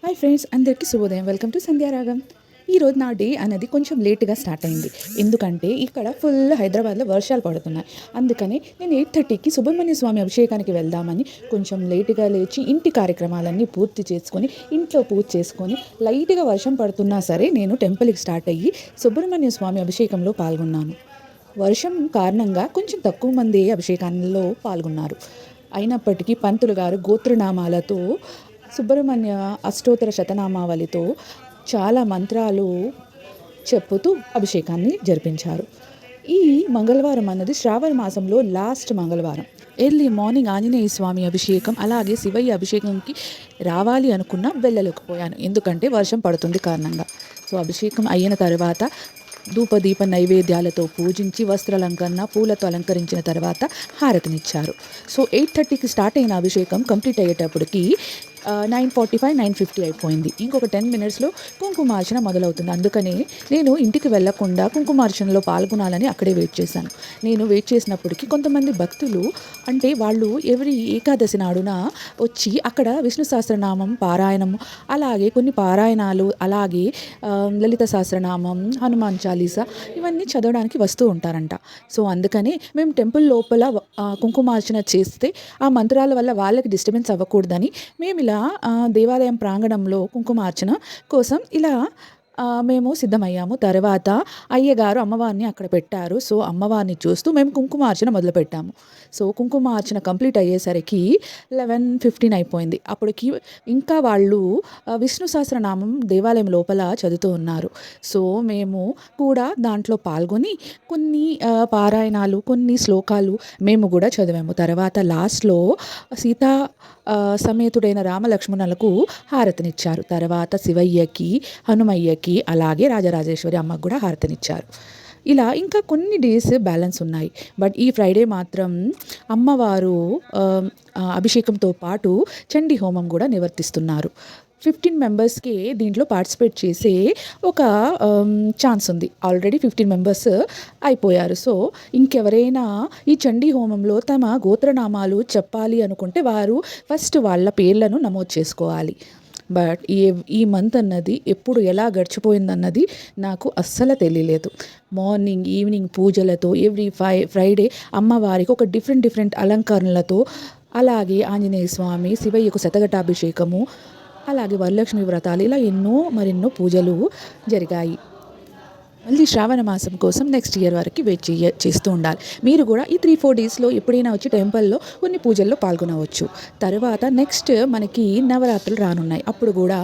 Hi friends, అందరికీ శుభోదయం. Welcome to Sandhyaragam. ఈరోజు నా డే అనేది కొంచెం లేట్గా స్టార్ట్ అయింది. ఎందుకంటే ఇక్కడ ఫుల్ హైదరాబాద్లో వర్షాలు పడుతున్నాయి. అందుకని నేను 8:30కి సుబ్రహ్మణ్య స్వామి అభిషేకానికి వెళ్దామని కొంచెం లేటుగా లేచి ఇంటి కార్యక్రమాలన్నీ పూర్తి చేసుకొని ఇంట్లో పూజ చేసుకొని లైట్గా వర్షం పడుతున్నా సరే నేను టెంపుల్కి స్టార్ట్ అయ్యి సుబ్రహ్మణ్య స్వామి అభిషేకంలో పాల్గొన్నాను. వర్షం కారణంగా కొంచెం తక్కువ మంది అభిషేకాల్లో పాల్గొన్నారు. అయినప్పటికీ పంతులు గారు గోత్రనామాలతో సుబ్రహ్మణ్య అష్టోత్తర శతనామావళితో చాలా మంత్రాలు చెప్పుతూ అభిషేకాన్ని జరిపించారు. ఈ మంగళవారం అన్నది శ్రావణ మాసంలో లాస్ట్ మంగళవారం. ఎర్లీ మార్నింగ్ ఆంజనేయ స్వామి అభిషేకం అలాగే శివయ్య అభిషేకంకి రావాలి అనుకున్నా వెళ్ళలేకపోయాను, ఎందుకంటే వర్షం పడుతుంది కారణంగా. సో అభిషేకం అయిన తర్వాత ధూపదీప నైవేద్యాలతో పూజించి వస్త్రాలంకరణ పూలతో అలంకరించిన తర్వాత హారతినిచ్చారు. సో 8:30కి స్టార్ట్ అయిన అభిషేకం కంప్లీట్ అయ్యేటప్పటికి 9:45, 9:50 అయిపోయింది. ఇంకొక 10 మినిట్స్లో కుంకుమార్చన మొదలవుతుంది. అందుకని నేను ఇంటికి వెళ్లకుండా కుంకుమార్చనలో పాల్గొనాలని అక్కడే వెయిట్ చేశాను. నేను వెయిట్ చేసినప్పటికీ కొంతమంది భక్తులు అంటే వాళ్ళు ఎవరి ఏకాదశి నాడున వచ్చి అక్కడ విష్ణు సహస్రనామం పారాయణం అలాగే కొన్ని పారాయణాలు అలాగే లలిత సహస్రనామం హనుమాన్ చాలీసా ఇవన్నీ చదవడానికి వస్తూ ఉంటారంట. సో అందుకని మేము టెంపుల్ లోపల కుంకుమార్చన చేస్తే ఆ మంత్రాల వల్ల వాళ్ళకి డిస్టర్బెన్స్ అవ్వకూడదని మేము ఇలా దేవాలయం ప్రాంగణంలో కుంకుమార్చన కోసం ఇలా మేము సిద్ధమయ్యాము. తర్వాత అయ్యగారు అమ్మవారిని అక్కడ పెట్టారు. సో అమ్మవారిని చూస్తూ మేము కుంకుమార్చన మొదలుపెట్టాము. సో కుంకుమార్చన కంప్లీట్ అయ్యేసరికి 11:15 అయిపోయింది. అప్పటికి ఇంకా వాళ్ళు విష్ణు సహస్రనామం దేవాలయం లోపల చదువుతూ ఉన్నారు. సో మేము కూడా దాంట్లో పాల్గొని కొన్ని పారాయణాలు కొన్ని శ్లోకాలు మేము కూడా చదివాము. తర్వాత లాస్ట్లో సీతా సమేతుడైన రామలక్ష్మణులకు హారతినిచ్చారు. తర్వాత శివయ్యకి హనుమయ్యకి అలాగే రాజరాజేశ్వరి అమ్మకు కూడా హారతినిచ్చారు. ఇలా ఇంకా కొన్ని డేస్ బ్యాలెన్స్ ఉన్నాయి. బట్ ఈ ఫ్రైడే మాత్రం అమ్మవారు అభిషేకంతో పాటు చండీ హోమం కూడా నిర్వర్తిస్తున్నారు. 15 మెంబర్స్కి దీంట్లో పార్టిసిపేట్ చేసే ఒక ఛాన్స్ ఉంది. ఆల్రెడీ 15 మెంబర్స్ అయిపోయారు. సో ఇంకెవరైనా ఈ చండీ హోమంలో తమ గోత్రనామాలు చెప్పాలి అనుకుంటే వారు ఫస్ట్ వాళ్ళ పేర్లను నమోదు చేసుకోవాలి. బట్ ఈ మంత్ అన్నది ఎప్పుడు ఎలా గడిచిపోయిందన్నది నాకు అస్సలు తెలియలేదు. మార్నింగ్ ఈవినింగ్ పూజలతో ఎవ్రీ ఫ్రైడే అమ్మవారికి ఒక డిఫరెంట్ అలంకరణలతో అలాగే ఆంజనేయ స్వామి శివయ్యకు శతఘటాభిషేకము అలాగే వరలక్ష్మి వ్రతాలు ఇలా మరెన్నో పూజలు జరిగాయి. మళ్ళీ శ్రావణ మాసం కోసం నెక్స్ట్ ఇయర్ వరకు వెయిట్ చేస్తూ ఉండాలి. మీరు కూడా ఈ 3-4 డేస్లో ఎప్పుడైనా వచ్చి టెంపుల్లో కొన్ని పూజల్లో పాల్గొనవచ్చు. తర్వాత నెక్స్ట్ మనకి నవరాత్రులు రానున్నాయి. అప్పుడు కూడా